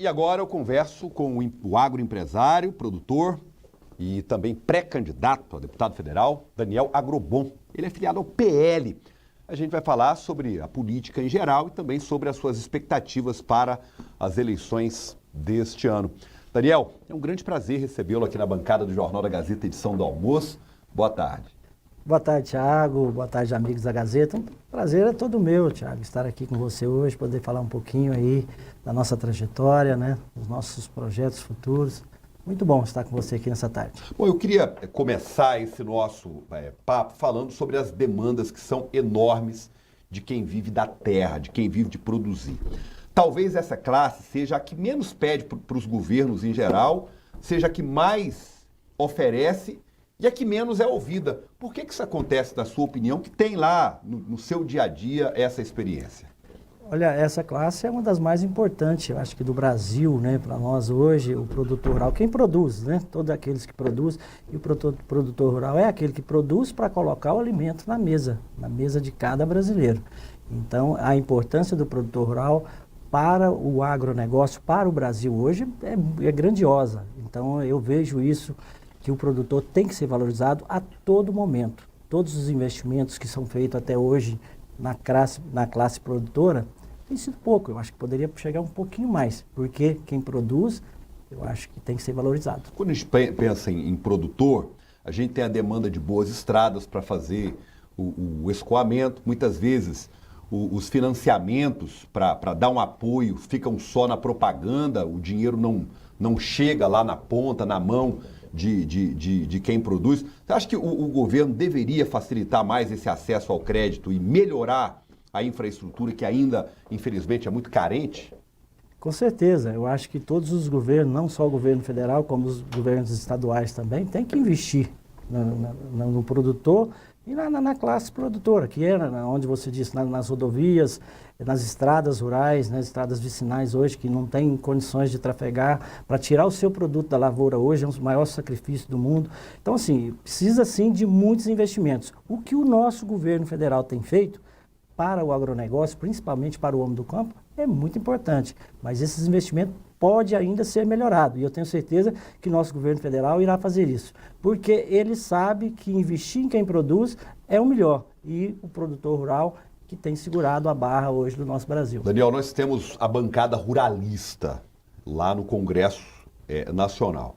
E agora eu converso com o agroempresário, produtor e também pré-candidato a deputado federal, Daniel Agrobon. Ele é filiado ao PL. A gente vai falar sobre a política em geral e também sobre as suas expectativas para as eleições deste ano. Daniel, é um grande prazer recebê-lo aqui na bancada do Jornal da Gazeta, edição do almoço. Boa tarde. Boa tarde, Thiago. Boa tarde, amigos da Gazeta. Um prazer é todo meu, Thiago, estar aqui com você hoje, poder falar um pouquinho aí da nossa trajetória, né, dos nossos projetos futuros. Muito bom estar com você aqui nessa tarde. Bom, eu queria começar esse nosso papo falando sobre as demandas que são enormes de quem vive da terra, de quem vive de produzir. Talvez essa classe seja a que menos pede para os governos em geral, seja a que mais oferece e a que menos é ouvida. Por que isso acontece, na sua opinião, que tem lá no seu dia a dia essa experiência? Olha, essa classe é uma das mais importantes, eu acho que do Brasil, né, para nós hoje, o produtor rural, quem produz, né, todos aqueles que produzem, e o produtor rural é aquele que produz para colocar o alimento na mesa de cada brasileiro. Então, a importância do produtor rural para o agronegócio, para o Brasil hoje, é grandiosa. Então, eu vejo isso, que o produtor tem que ser valorizado a todo momento. Todos os investimentos que são feitos até hoje na classe produtora tem sido pouco. Eu acho que poderia chegar um pouquinho mais, porque quem produz, eu acho que tem que ser valorizado. Quando a gente pensa em produtor, a gente tem a demanda de boas estradas para fazer o escoamento. Muitas vezes os financiamentos para dar um apoio ficam só na propaganda, o dinheiro não chega lá na ponta, na mão de quem produz. Você acha que o governo deveria facilitar mais esse acesso ao crédito e melhorar a infraestrutura que ainda, infelizmente, é muito carente? Com certeza. Eu acho que todos os governos, não só o governo federal, como os governos estaduais também, têm que investir no produtor e na classe produtora, que é onde você disse, nas rodovias, nas estradas rurais, nas estradas vicinais hoje, que não tem condições de trafegar, para tirar o seu produto da lavoura hoje, é um dos maiores sacrifícios do mundo. Então, assim, precisa sim de muitos investimentos. O que o nosso governo federal tem feito para o agronegócio, principalmente para o homem do campo, é muito importante. Mas esses investimentos pode ainda ser melhorado. E eu tenho certeza que nosso governo federal irá fazer isso. Porque ele sabe que investir em quem produz é o melhor. E o produtor rural que tem segurado a barra hoje do nosso Brasil. Daniel, nós temos a bancada ruralista lá no Congresso Nacional.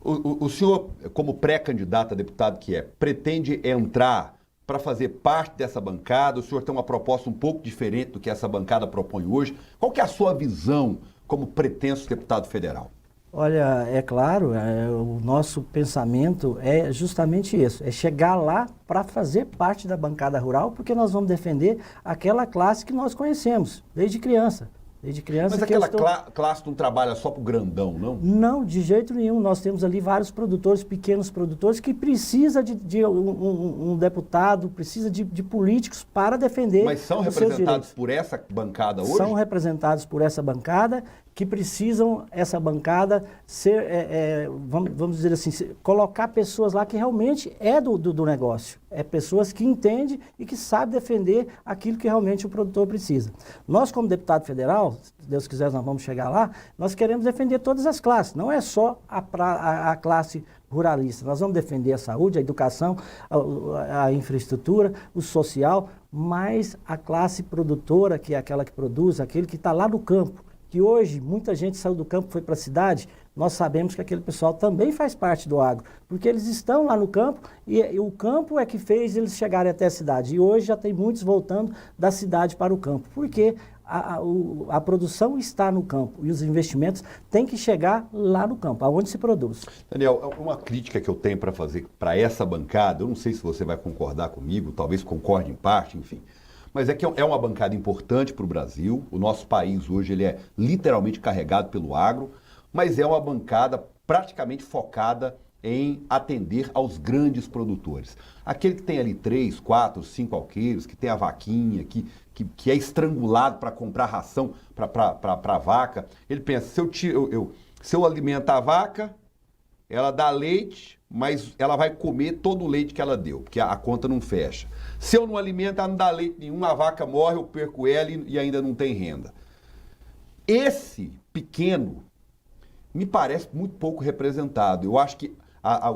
O senhor, como pré-candidato a deputado que pretende entrar para fazer parte dessa bancada? O senhor tem uma proposta um pouco diferente do que essa bancada propõe hoje. Qual que é a sua visão como pretenso deputado federal? Olha, é claro, o nosso pensamento é justamente isso, é chegar lá para fazer parte da bancada rural, porque nós vamos defender aquela classe que nós conhecemos desde criança. Mas aquela classe não trabalha só para o grandão, não? Não, de jeito nenhum. Nós temos ali vários produtores, pequenos produtores, que precisa de um deputado, precisa de políticos para defender. Mas são representados por essa bancada hoje? São representados por essa bancada, que precisam, essa bancada, ser, vamos dizer assim, colocar pessoas lá que realmente é do negócio. É pessoas que entendem e que sabem defender aquilo que realmente o produtor precisa. Nós, como deputado federal, se Deus quiser nós vamos chegar lá, nós queremos defender todas as classes, não é só a classe ruralista. Nós vamos defender a saúde, a educação, a infraestrutura, o social, mas a classe produtora, que é aquela que produz, aquele que está lá no campo, que hoje muita gente saiu do campo e foi para a cidade, nós sabemos que aquele pessoal também faz parte do agro, porque eles estão lá no campo e o campo é que fez eles chegarem até a cidade. E hoje já tem muitos voltando da cidade para o campo, porque a produção está no campo e os investimentos têm que chegar lá no campo, aonde se produz. Daniel, uma crítica que eu tenho para fazer para essa bancada, eu não sei se você vai concordar comigo, talvez concorde em parte, enfim, mas é que é uma bancada importante para o Brasil. O nosso país hoje ele é literalmente carregado pelo agro, mas é uma bancada praticamente focada em atender aos grandes produtores. Aquele que tem ali 3, 4, 5 alqueiros, que tem a vaquinha, que é estrangulado para comprar ração para a vaca, ele pensa, se eu alimentar a vaca, ela dá leite, mas ela vai comer todo o leite que ela deu, porque a conta não fecha. Se eu não alimento, ela não dá leite nenhum, a vaca morre, eu perco ela e ainda não tem renda. Esse pequeno me parece muito pouco representado. Eu acho que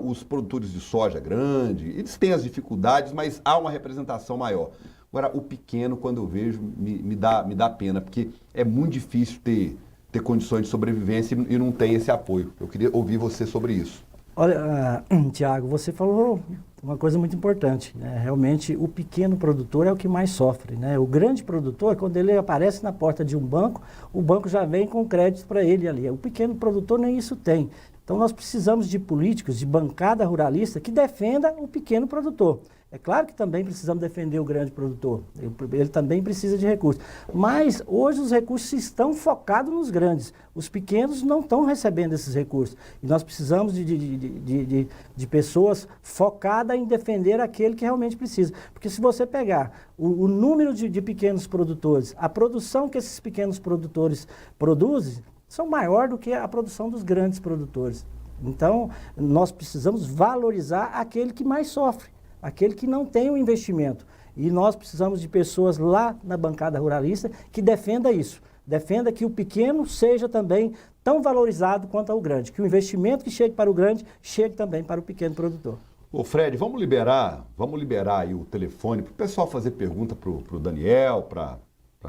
os produtores de soja grande, eles têm as dificuldades, mas há uma representação maior. Agora, o pequeno, quando eu vejo, me dá pena, porque é muito difícil ter condições de sobrevivência e não tem esse apoio. Eu queria ouvir você sobre isso. Olha, Tiago, você falou uma coisa muito importante, né? Realmente, o pequeno produtor é o que mais sofre, né? O grande produtor, quando ele aparece na porta de um banco, o banco já vem com crédito para ele ali. O pequeno produtor nem isso tem. Então, nós precisamos de políticos, de bancada ruralista que defenda o pequeno produtor. É claro que também precisamos defender o grande produtor, ele também precisa de recursos. Mas hoje os recursos estão focados nos grandes, os pequenos não estão recebendo esses recursos. E nós precisamos de pessoas focadas em defender aquele que realmente precisa. Porque se você pegar o número de pequenos produtores, a produção que esses pequenos produtores produzem, são maior do que a produção dos grandes produtores. Então, nós precisamos valorizar aquele que mais sofre, aquele que não tem o investimento. E nós precisamos de pessoas lá na bancada ruralista que defenda isso. Defenda que o pequeno seja também tão valorizado quanto o grande. Que o investimento que chegue para o grande, chegue também para o pequeno produtor. Ô Fred, vamos liberar aí o telefone para o pessoal fazer pergunta para o Daniel, para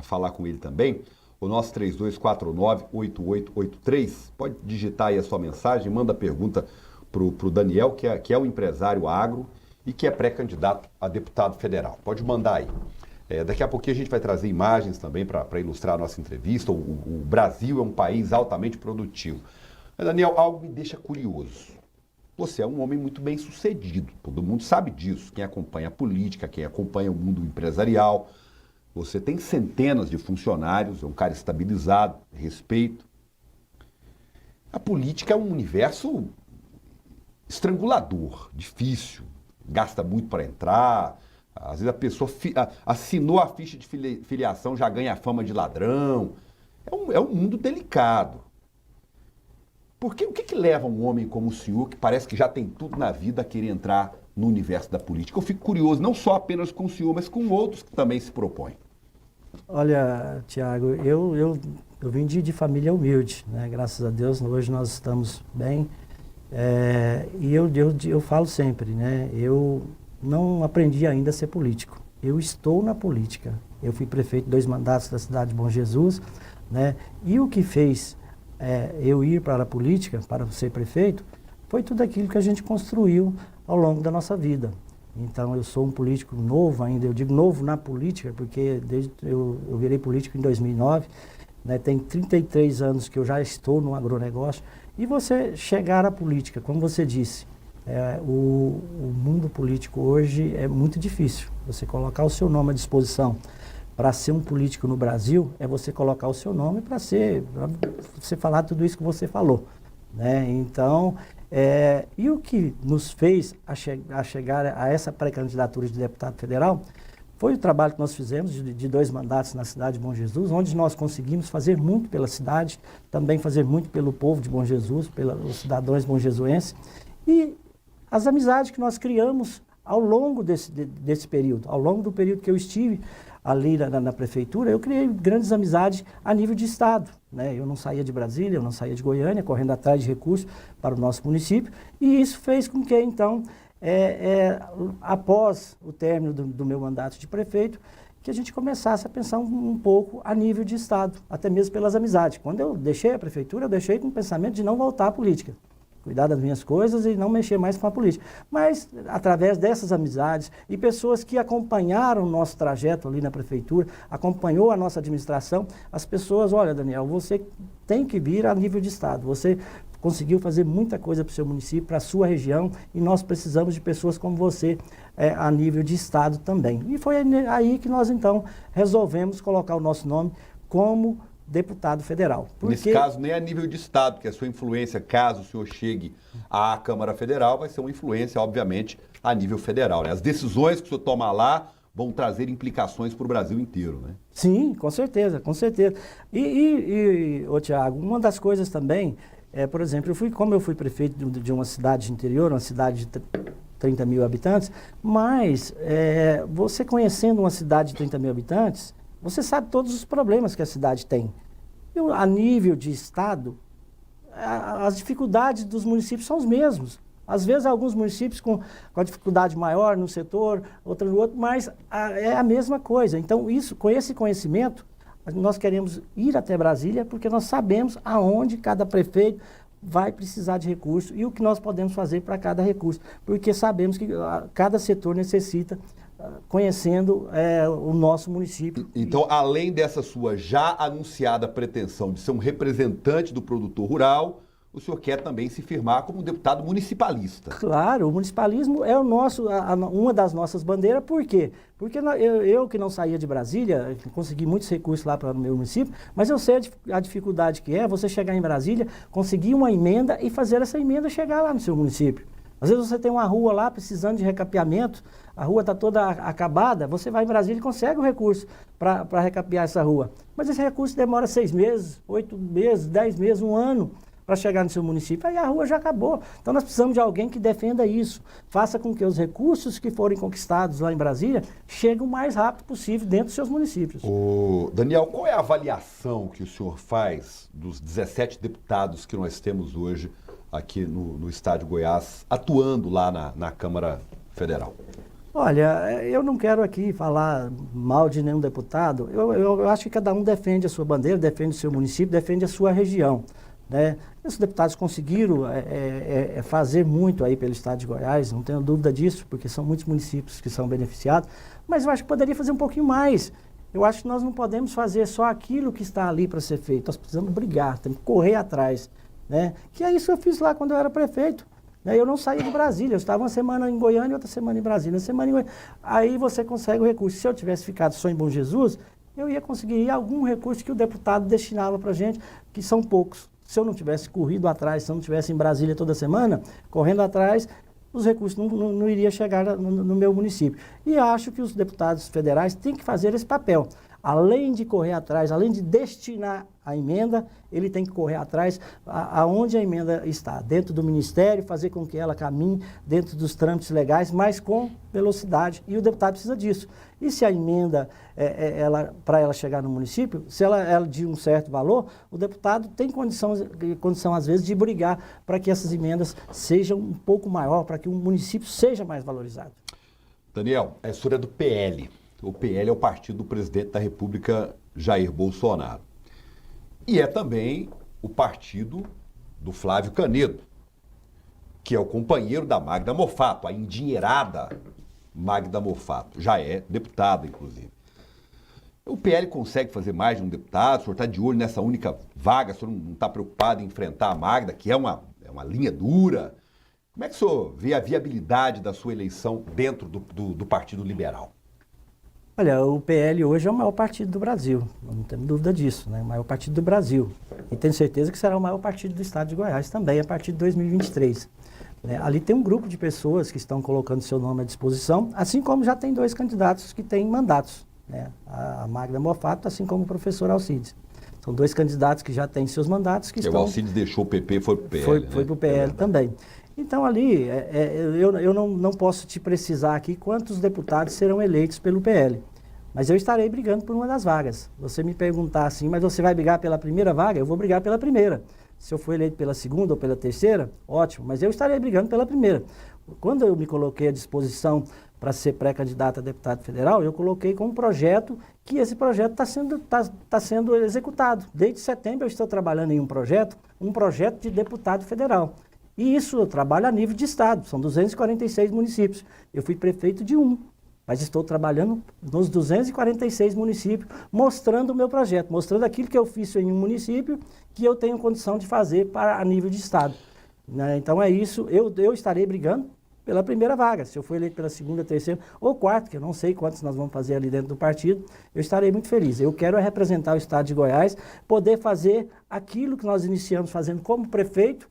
falar com ele também. O nosso 3249-8883. Pode digitar aí a sua mensagem, manda pergunta para o Daniel, que é um empresário agro e que é pré-candidato a deputado federal. Pode mandar aí. Daqui a pouquinho a gente vai trazer imagens também para ilustrar a nossa entrevista. O Brasil é um país altamente produtivo. Mas, Daniel, algo me deixa curioso. Você é um homem muito bem sucedido, todo mundo sabe disso. Quem acompanha a política, quem acompanha o mundo empresarial. Você tem centenas de funcionários, é um cara estabilizado, respeito. A política é um universo estrangulador, difícil. Gasta muito para entrar, às vezes a pessoa assinou a ficha de filiação, já ganha a fama de ladrão. É um mundo delicado. Porque o que leva um homem como o senhor, que parece que já tem tudo na vida, a querer entrar no universo da política? Eu fico curioso, não só apenas com o senhor, mas com outros que também se propõem. Olha, Tiago, eu vim de família humilde, né? Graças a Deus, hoje nós estamos bem. E eu falo sempre, né? Eu não aprendi ainda a ser político. Eu estou na política. Eu fui prefeito 2 mandatos da cidade de Bom Jesus, né? E o que fez eu ir para a política, para ser prefeito, foi tudo aquilo que a gente construiu ao longo da nossa vida. Então, eu sou um político novo ainda. Eu digo novo na política, porque eu virei político em 2009, né? Tem 33 anos que eu já estou no agronegócio. E você chegar à política, como você disse, o mundo político hoje é muito difícil. Você colocar o seu nome à disposição para ser um político no Brasil, é você colocar o seu nome para você falar tudo isso que você falou, né? Então, e o que nos fez a chegar a essa pré-candidatura de deputado federal foi o trabalho que nós fizemos de 2 mandatos na cidade de Bom Jesus, onde nós conseguimos fazer muito pela cidade, também fazer muito pelo povo de Bom Jesus, pelos cidadãos bonjesuenses, e as amizades que nós criamos ao longo desse período. Ao longo do período que eu estive ali na prefeitura, eu criei grandes amizades a nível de estado, né? Eu não saía de Brasília, eu não saía de Goiânia, correndo atrás de recursos para o nosso município, e isso fez com que, então, após o término do meu mandato de prefeito, que a gente começasse a pensar um pouco a nível de estado, até mesmo pelas amizades. Quando eu deixei a prefeitura, eu deixei com o pensamento de não voltar à política, cuidar das minhas coisas e não mexer mais com a política. Mas, através dessas amizades e pessoas que acompanharam o nosso trajeto ali na prefeitura, acompanhou a nossa administração, as pessoas, olha, Daniel, você tem que vir a nível de estado, você conseguiu fazer muita coisa para o seu município, para a sua região, e nós precisamos de pessoas como você a nível de estado também. E foi aí que nós, então, resolvemos colocar o nosso nome como deputado federal. Nesse caso, nem a nível de estado, porque a sua influência, caso o senhor chegue à Câmara Federal, vai ser uma influência, obviamente, a nível federal, né? As decisões que o senhor toma lá vão trazer implicações para o Brasil inteiro, né? Sim, com certeza, com certeza. Ô Tiago, uma das coisas também, por exemplo, como eu fui prefeito de uma cidade de interior, uma cidade de 30 mil habitantes, mas você conhecendo uma cidade de 30 mil habitantes, você sabe todos os problemas que a cidade tem. A nível de Estado, as dificuldades dos municípios são os mesmos. Às vezes, alguns municípios com a dificuldade maior num setor, outro no outro, mas é a mesma coisa. Então, com esse conhecimento, nós queremos ir até Brasília, porque nós sabemos aonde cada prefeito vai precisar de recurso e o que nós podemos fazer para cada recurso, porque sabemos que cada setor necessita, conhecendo o nosso município. Então, além dessa sua já anunciada pretensão de ser um representante do produtor rural, o senhor quer também se firmar como um deputado municipalista. Claro, o municipalismo é uma das nossas bandeiras. Por quê? Porque eu que não saía de Brasília, consegui muitos recursos lá para o meu município, mas eu sei a dificuldade que é você chegar em Brasília, conseguir uma emenda e fazer essa emenda chegar lá no seu município. Às vezes você tem uma rua lá precisando de recapeamento, a rua está toda acabada, você vai em Brasília e consegue o recurso para recapear essa rua. Mas esse recurso demora 6 meses, 8 meses, 10 meses, 1 ano para chegar no seu município. Aí a rua já acabou. Então nós precisamos de alguém que defenda isso. Faça com que os recursos que forem conquistados lá em Brasília cheguem o mais rápido possível dentro dos seus municípios. Daniel, qual é a avaliação que o senhor faz dos 17 deputados que nós temos hoje aqui no estado de Goiás, atuando lá na Câmara Federal? Olha, eu não quero aqui falar mal de nenhum deputado. Eu acho que cada um defende a sua bandeira, defende o seu município, defende a sua região, né? Esses deputados conseguiram fazer muito aí pelo estado de Goiás, não tenho dúvida disso, porque são muitos municípios que são beneficiados, mas eu acho que poderia fazer um pouquinho mais. Eu acho que nós não podemos fazer só aquilo que está ali para ser feito, nós precisamos brigar, temos que correr atrás, né? Que é isso que eu fiz lá quando eu era prefeito. Eu não saí de Brasília, eu estava uma semana em Goiânia e outra semana em Brasília. Aí você consegue o recurso. Se eu tivesse ficado só em Bom Jesus, eu ia conseguir algum recurso que o deputado destinava para a gente, que são poucos. Se eu não tivesse corrido atrás, se eu não estivesse em Brasília toda semana, correndo atrás, os recursos não iriam chegar no meu município. E acho que os deputados federais têm que fazer esse papel. Além de correr atrás, além de destinar a emenda, ele tem que correr atrás aonde a emenda está, dentro do Ministério, fazer com que ela caminhe dentro dos trâmites legais, mas com velocidade, e o deputado precisa disso. E se a emenda, para ela chegar no município, se ela é de um certo valor, o deputado tem condição às vezes, de brigar para que essas emendas sejam um pouco maior, para que o município seja mais valorizado. Daniel, a história do PL. O PL é o partido do presidente da República, Jair Bolsonaro. E é também o partido do Flávio Canedo, que é o companheiro da Magda Moffato, a endinheirada Magda Moffato. Já é deputada, inclusive. O PL consegue fazer mais de um deputado? O senhor está de olho nessa única vaga? O senhor não está preocupado em enfrentar a Magda, que é uma linha dura? Como é que o senhor vê a viabilidade da sua eleição dentro do Partido Liberal? Olha, o PL hoje é o maior partido do Brasil, não tenho dúvida disso, né? O maior partido do Brasil. E tenho certeza que será o maior partido do estado de Goiás também, a partir de 2023. Ali tem um grupo de pessoas que estão colocando seu nome à disposição, assim como já tem 2 candidatos que têm mandatos, né? A Magda Moffato, assim como o professor Alcides. São 2 candidatos que já têm seus mandatos que estão... O Alcides deixou o PP e foi para o PL. Foi para o PL também. Então ali, eu não posso te precisar aqui quantos deputados serão eleitos pelo PL, mas eu estarei brigando por uma das vagas. Você me perguntar assim, mas você vai brigar pela primeira vaga? Eu vou brigar pela primeira. Se eu for eleito pela segunda ou pela terceira, ótimo, mas eu estarei brigando pela primeira. Quando eu me coloquei à disposição para ser pré-candidato a deputado federal, eu coloquei com um projeto que esse projeto está sendo executado. Desde setembro eu estou trabalhando em um projeto de deputado federal. E isso eu trabalho a nível de estado, são 246 municípios. Eu fui prefeito de um, mas estou trabalhando nos 246 municípios, mostrando o meu projeto, mostrando aquilo que eu fiz em um município que eu tenho condição de fazer a nível de estado. Então é isso, eu estarei brigando pela primeira vaga. Se eu for eleito pela segunda, terceira ou quarta, que eu não sei quantos nós vamos fazer ali dentro do partido, eu estarei muito feliz. Eu quero representar o estado de Goiás, poder fazer aquilo que nós iniciamos fazendo como prefeito,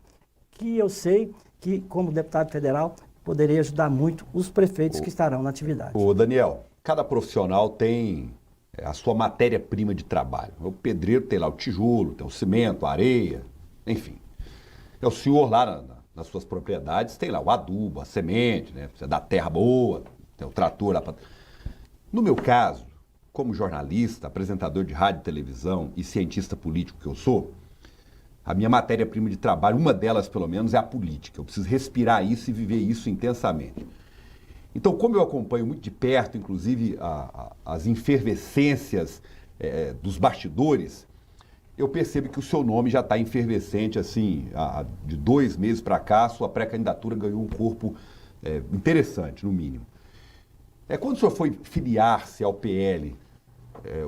que eu sei que, como deputado federal, poderia ajudar muito os prefeitos que estarão na atividade. Ô Daniel, cada profissional tem a sua matéria-prima de trabalho. O pedreiro tem lá o tijolo, tem o cimento, a areia, enfim. O senhor lá nas suas propriedades tem lá o adubo, a semente, né? Precisa da terra boa, tem o trator lá para... No meu caso, como jornalista, apresentador de rádio e televisão e cientista político que eu sou, a minha matéria-prima de trabalho, uma delas pelo menos, é a política. Eu preciso respirar isso e viver isso intensamente. Então, como eu acompanho muito de perto, inclusive, as efervescências dos bastidores, eu percebo que o seu nome já está efervescente, assim, de 2 meses para cá, sua pré-candidatura ganhou um corpo interessante, no mínimo. Quando o senhor foi filiar-se ao PL,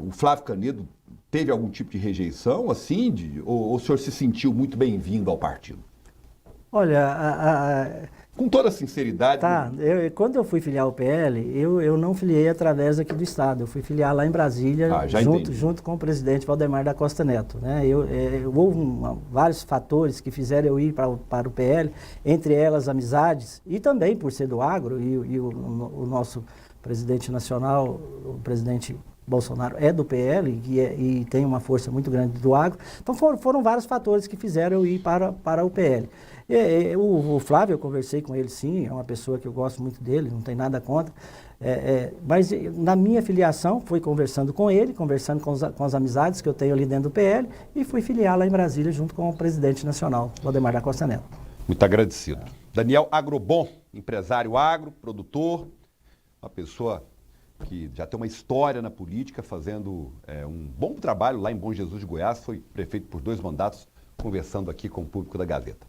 o Flávio Canedo teve algum tipo de rejeição, assim, ou o senhor se sentiu muito bem-vindo ao partido? Olha, com toda sinceridade... Tá, quando eu fui filiar o PL, eu não filiei através aqui do Estado, eu fui filiar lá em Brasília, junto com o presidente Valdemar da Costa Neto, né? Houve vários fatores que fizeram eu ir para o PL, entre elas amizades, e também por ser do agro, e o nosso presidente nacional, o presidente Bolsonaro é do PL e tem uma força muito grande do agro. Então foram vários fatores que fizeram eu ir para o PL. O Flávio, eu conversei com ele sim, é uma pessoa que eu gosto muito dele, não tem nada contra. Mas na minha filiação, fui conversando com ele, conversando com as amizades que eu tenho ali dentro do PL e fui filiar lá em Brasília junto com o presidente nacional, Valdemar da Costa Neto. Muito agradecido. Daniel Agrobon, empresário agro, produtor, uma pessoa que já tem uma história na política, fazendo um bom trabalho lá em Bom Jesus de Goiás, foi prefeito por 2 mandatos, conversando aqui com o público da Gazeta.